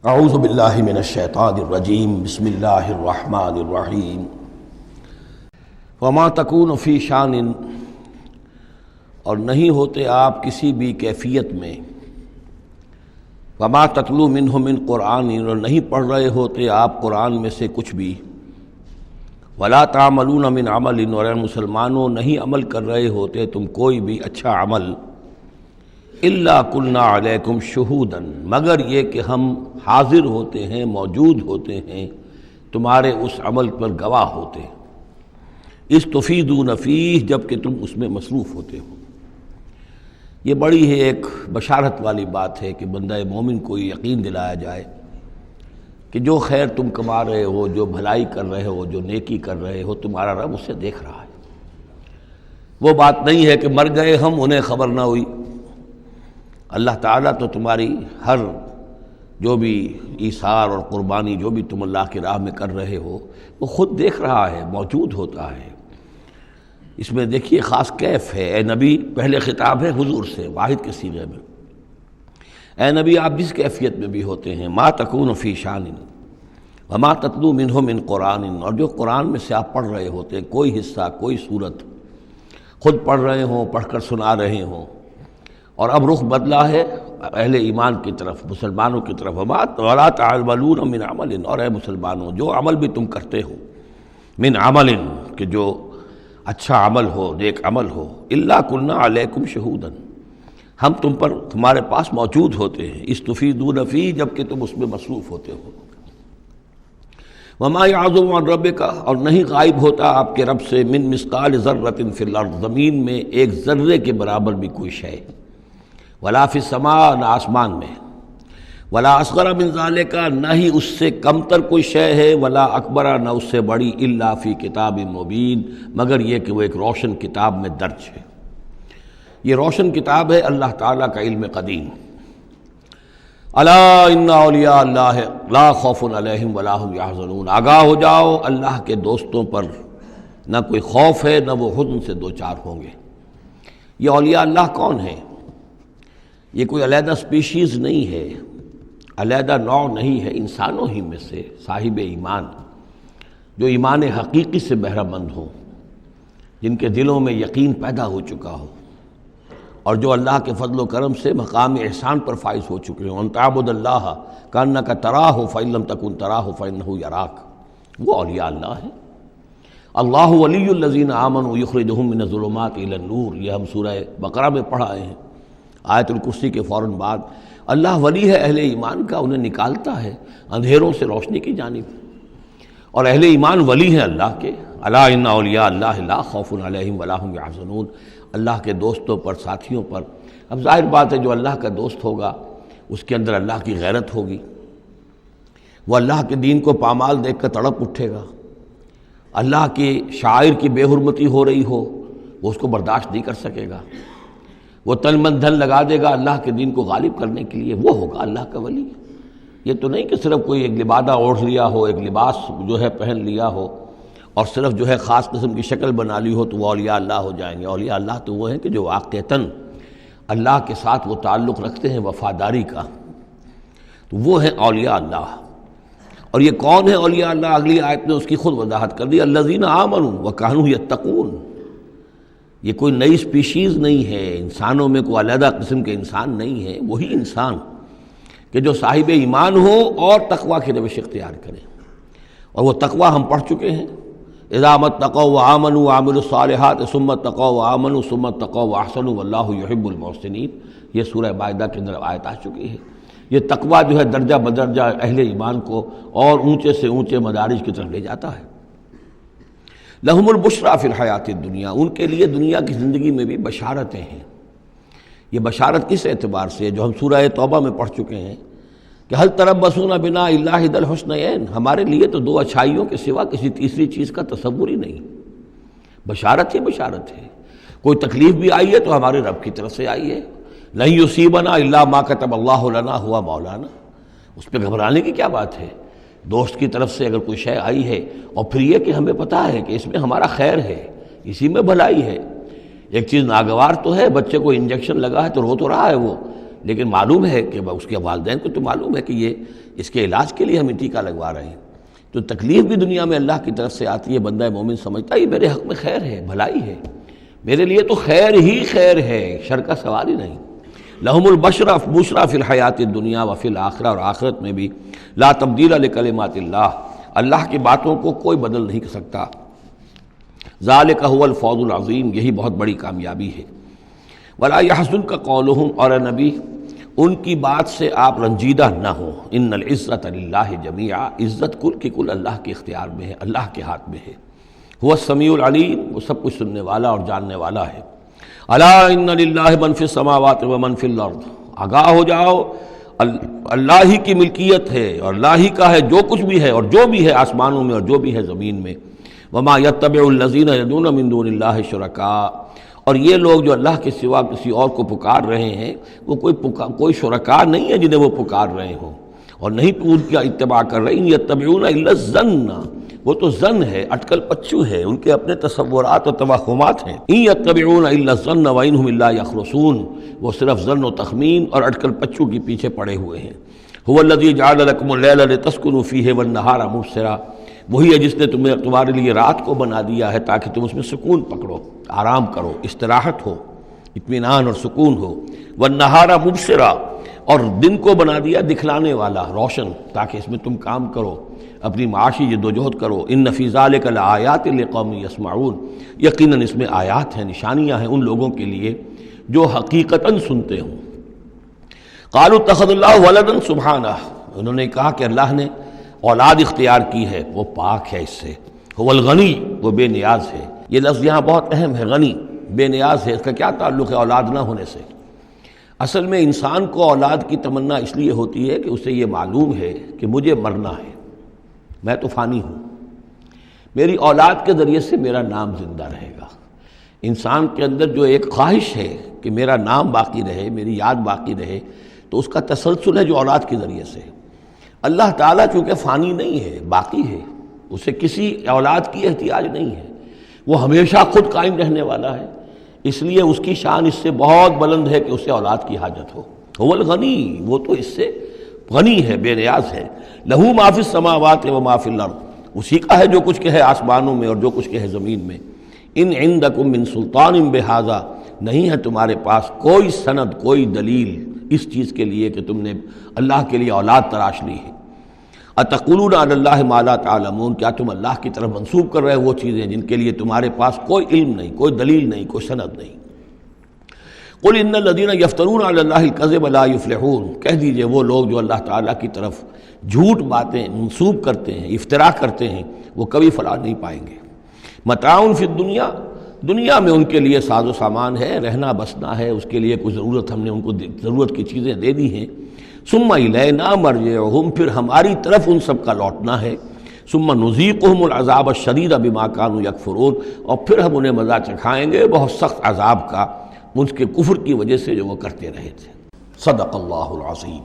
اعوذ باللہ من الشیطان الرجیم بسم اللہ الرحمن الرحیم وما تکون فی شان، اور نہیں ہوتے آپ کسی بھی کیفیت میں، وما تتلو منہ من قرآن، اور نہیں پڑھ رہے ہوتے آپ قرآن میں سے کچھ بھی، ولا تعملون من عمل، اور اے مسلمانوں نہیں عمل کر رہے ہوتے تم کوئی بھی اچھا عمل، الا کلنا علیکم شہودا، مگر یہ کہ ہم حاضر ہوتے ہیں، موجود ہوتے ہیں، تمہارے اس عمل پر گواہ ہوتے ہیں، استفیدون فیہ، جب کہ تم اس میں مصروف ہوتے ہو۔ یہ بڑی ہے ایک بشارت والی بات ہے کہ بندہ مومن کو یقین دلایا جائے کہ جو خیر تم کما رہے ہو، جو بھلائی کر رہے ہو، جو نیکی کر رہے ہو، تمہارا رب اسے دیکھ رہا ہے۔ وہ بات نہیں ہے کہ مر گئے ہم، انہیں خبر نہ ہوئی۔ اللہ تعالیٰ تو تمہاری ہر جو بھی ایثار اور قربانی جو بھی تم اللہ کی راہ میں کر رہے ہو، وہ خود دیکھ رہا ہے، موجود ہوتا ہے۔ اس میں دیکھیے خاص کیف ہے۔ اے نبی، پہلے خطاب ہے حضور سے واحد کے صیغے میں، اے نبی آپ جس کیفیت میں بھی ہوتے ہیں، ما تکون فی شان وما تتلو منہ من قرآن، اور جو قرآن میں سے آپ پڑھ رہے ہوتے ہیں، کوئی حصہ، کوئی صورت خود پڑھ رہے ہوں، پڑھ کر سنا رہے ہوں، اور اب رخ بدلا ہے اہل ایمان کی طرف، مسلمانوں کی طرف، ولا تعملون من عمل، اور اے مسلمانوں جو عمل بھی تم کرتے ہو، من عمل، کہ جو اچھا عمل ہو، نیک عمل ہو، الا کلنا علیکم شہودا، ہم تم پر تمہارے پاس موجود ہوتے ہیں، استفیدون فیہ، جب کہ تم اس میں مصروف ہوتے ہو۔ وما یعزب عن ربک، اور نہیں غائب ہوتا آپ کے رب سے، من مثقال ذرۃ فی الارض، زمین میں ایک ذرے کے برابر بھی کوئی شے، ولا فی السماء، نہ آسمان میں، ولا اصغر من ذالک، نہ ہی اس سے کم تر کوئی شے ہے، ولا اکبر، نہ اس سے بڑی، الا فی کتاب مبین، مگر یہ کہ وہ ایک روشن کتاب میں درج ہے۔ یہ روشن کتاب ہے اللہ تعالیٰ کا علم قدیم۔ الا ان اولیاء اللہ لا خوف علیہم ولا هم یحزنون، آگاہ ہو جاؤ، اللہ کے دوستوں پر نہ کوئی خوف ہے، نہ وہ حزن سے دوچار ہوں گے۔ یہ اولیاء اللہ کون ہیں؟ یہ کوئی علیحدہ سپیشیز نہیں ہے، علیحدہ نوع نہیں ہے، انسانوں ہی میں سے صاحب ایمان، جو ایمان حقیقی سے بہرہ مند ہوں، جن کے دلوں میں یقین پیدا ہو چکا ہو، اور جو اللہ کے فضل و کرم سے مقام احسان پر فائز ہو چکے ہوں۔ ان تعبد اللہ کانک تراہ فإن لم تکن تراہ فإنہ یراک، وہ اولیاء اللہ ہیں۔ اللہ ولی الذین آمنوا یخرجہم من الظلمات الی النور، یہ ہم سورہ بقرہ میں پڑھ آئے ہیں، آیت الکرسی کے فوراً بعد۔ اللہ ولی ہے اہل ایمان کا، انہیں نکالتا ہے اندھیروں سے روشنی کی جانب، اور اہل ایمان ولی ہیں اللہ کے۔ الا ان اولیاء اللہ لا خوف علیہم ولا هم یحزنون، اللہ کے دوستوں پر، ساتھیوں پر۔ اب ظاہر بات ہے جو اللہ کا دوست ہوگا اس کے اندر اللہ کی غیرت ہوگی، وہ اللہ کے دین کو پامال دیکھ کر تڑپ اٹھے گا، اللہ کے شاعر کی بے حرمتی ہو رہی ہو وہ اس کو برداشت نہیں کر سکے گا، وہ تن من دھن لگا دے گا اللہ کے دین کو غالب کرنے کے لیے، وہ ہوگا اللہ کا ولی۔ یہ تو نہیں کہ صرف کوئی ایک لبادہ اوڑھ لیا ہو، ایک لباس جو ہے پہن لیا ہو، اور صرف جو ہے خاص قسم کی شکل بنا لی ہو تو وہ اولیاء اللہ ہو جائیں گے۔ اولیاء اللہ تو وہ ہیں کہ جو واقعتاً اللہ کے ساتھ وہ تعلق رکھتے ہیں وفاداری کا، تو وہ ہیں اولیاء اللہ۔ اور یہ کون ہے اولیاء اللہ؟ اگلی آیت میں اس کی خود وضاحت کر دی، الذین آمنوا وکانوا یتقون۔ یہ کوئی نئی سپیشیز نہیں ہے، انسانوں میں کوئی علیحدہ قسم کے انسان نہیں ہے، وہی انسان کہ جو صاحب ایمان ہو اور تقوی کی روش اختیار کرے، اور وہ تقوی ہم پڑھ چکے ہیں، اذا اتقوا وآمنوا وعملوا الصالحات ثم اتقوا وآمنوا ثم اتقوا واحسنوا واللہ یحب المحسنین، یہ سورہ مائدہ کے اندر آیت آ چکی ہے۔ یہ تقوی جو ہے درجہ بدرجہ اہل ایمان کو اور اونچے سے اونچے مدارج کی طرف لے جاتا ہے۔ لہم البشریٰ فی الحیات الدنیا، ان کے لیے دنیا کی زندگی میں بھی بشارتیں ہیں۔ یہ بشارت کس اعتبار سے، جو ہم سورہ توبہ میں پڑھ چکے ہیں کہ حل تربصون بنا الا احدی الحسنیین، ہمارے لیے تو دو اچھائیوں کے سوا کسی تیسری چیز کا تصور ہی نہیں۔ بشارت ہی بشارت ہے، کوئی تکلیف بھی آئی ہے تو ہمارے رب کی طرف سے آئی ہے، لن یصیبنا الا ما کتب اللہ لنا ہوا مولانا، اس پہ گھبرانے کی کیا بات ہے؟ دوست کی طرف سے اگر کوئی شے آئی ہے، اور پھر یہ کہ ہمیں پتہ ہے کہ اس میں ہمارا خیر ہے، اسی میں بھلائی ہے۔ ایک چیز ناگوار تو ہے، بچے کو انجیکشن لگا ہے تو رو تو رہا ہے وہ، لیکن معلوم ہے کہ اس کے والدین کو تو معلوم ہے کہ یہ اس کے علاج کے لیے ہم ٹیکہ لگوا رہے ہیں، تو تکلیف بھی دنیا میں اللہ کی طرف سے آتی ہے، بندہ مومن سمجھتا ہے یہ میرے حق میں خیر ہے، بھلائی ہے، میرے لیے تو خیر ہی خیر ہے، شر کا سوال ہی نہیں۔ لہم البشرا فی الحیات الدنیا وفی الآخرہ، اور آخرت میں بھی لا تبدیل لکلمات اللہ، اللہ کی باتوں کو کوئی بدل نہیں کر سکتا۔ ذالک هو الفوز العظیم، یہی بہت بڑی کامیابی ہے۔ ولا یحزنک قولہم، اور اے نبی ان کی بات سے آپ رنجیدہ نہ ہوں۔ ان العزت للہ جمیعا، عزت کل کی کل اللہ کے اختیار میں ہے، اللہ کے ہاتھ میں ہے۔ هو السمیع العلیم، وہ سب کچھ سننے والا اور جاننے والا ہے۔ الا ان للہ من فی السماوات ومن فی الارض، آگاہ ہو جاؤ اللہ ہی کی ملکیت ہے اور اللہ ہی کا ہے جو کچھ بھی ہے اور جو بھی ہے آسمانوں میں اور جو بھی ہے زمین میں۔ وما یتبع الذین یدعون من دون اللہ شرکاء، اور یہ لوگ جو اللہ کے سوا کسی اور کو پکار رہے ہیں وہ کوئی شرکاء نہیں ہے جنہیں وہ پکار رہے ہوں، اور نہیں تو ان کا اتباع کر رہے ہیں۔ یتبعون الا الظن، وہ تو ظن ہے، اٹکل پچو ہے، ان کے اپنے تصورات و توہمات ہیں۔ ان یتبعون الا الظن وانہم الا یخرصون، وہ صرف ظن و تخمین اور اٹکل پچو کے پیچھے پڑے ہوئے ہیں۔ هو الذی جعل لکم اللیل لتسکنوا فیہ والنہار مبصرا، وہی ہے جس نے تمہارے لیے رات کو بنا دیا ہے تاکہ تم اس میں سکون پکڑو، آرام کرو، استراحت ہو، اطمینان اور سکون ہو۔ والنہار مبصرا، اور دن کو بنا دیا دکھلانے والا، روشن، تاکہ اس میں تم کام کرو، اپنی معاشی جدوجہد کرو۔ ان فی ذلک لآیات لقوم یسمعون، یقیناً اس میں آیات ہیں، نشانیاں ہیں ان لوگوں کے لیے جو حقیقتاً سنتے ہوں۔ قالوا اتخذ اللہ ولدا سبحانہ، انہوں نے کہا کہ اللہ نے اولاد اختیار کی ہے، وہ پاک ہے اس سے۔ هو الغنی، وہ بے نیاز ہے۔ یہ لفظ یہاں بہت اہم ہے، غنی، بے نیاز ہے۔ اس کا کیا تعلق ہے اولاد نہ ہونے سے؟ اصل میں انسان کو اولاد کی تمنا اس لیے ہوتی ہے کہ اسے یہ معلوم ہے کہ مجھے مرنا ہے، میں تو فانی ہوں، میری اولاد کے ذریعے سے میرا نام زندہ رہے گا۔ انسان کے اندر جو ایک خواہش ہے کہ میرا نام باقی رہے، میری یاد باقی رہے، تو اس کا تسلسل ہے جو اولاد کے ذریعے سے۔ اللہ تعالیٰ چونکہ فانی نہیں ہے، باقی ہے، اسے کسی اولاد کی احتیاج نہیں ہے، وہ ہمیشہ خود قائم رہنے والا ہے، اس لیے اس کی شان اس سے بہت بلند ہے کہ اسے اولاد کی حاجت ہو۔ هو الغنی، وہ تو اس سے غنی ہے، بے نیاز ہے۔ لہو ما فی السماوات و ما فی الارض، اسی کا ہے جو کچھ کہ ہے آسمانوں میں اور جو کچھ کہ ہے زمین میں۔ ان عندکم من سلطان بہذا، نہیں ہے تمہارے پاس کوئی سند، کوئی دلیل اس چیز کے لیے کہ تم نے اللہ کے لیے اولاد تراش لی ہے۔ اتقولون علی اللہ ما لا تعلمون، کیا تم اللہ کی طرف منسوب کر رہے ہو وہ چیزیں جن کے لیے تمہارے پاس کوئی علم نہیں، کوئی دلیل نہیں، کوئی سند نہیں۔ قل ان الذین یفترون علی اللہ الکذب لا یفلحون، کہہ دیجئے وہ لوگ جو اللہ تعالیٰ کی طرف جھوٹ باتیں منسوب کرتے ہیں، افتراء کرتے ہیں، وہ کبھی فلاح نہیں پائیں گے۔ متاع فی الدنیا، دنیا میں ان کے لیے ساز و سامان ہے، رہنا بسنا ہے، اس کے لیے کچھ ضرورت ہم نے ان کو ضرورت کی چیزیں دے دی ہیں۔ ثم الینا مرجعہم، پھر ہماری طرف ان سب کا لوٹنا ہے۔ ثم نذیقہم العذاب الشدید بما کانوا یکفرون، اور پھر ہم انہیں مزہ چکھائیں گے بہت سخت عذاب کا، ان کے کفر کی وجہ سے جو وہ کرتے رہے تھے۔ صدق اللہ العظیم۔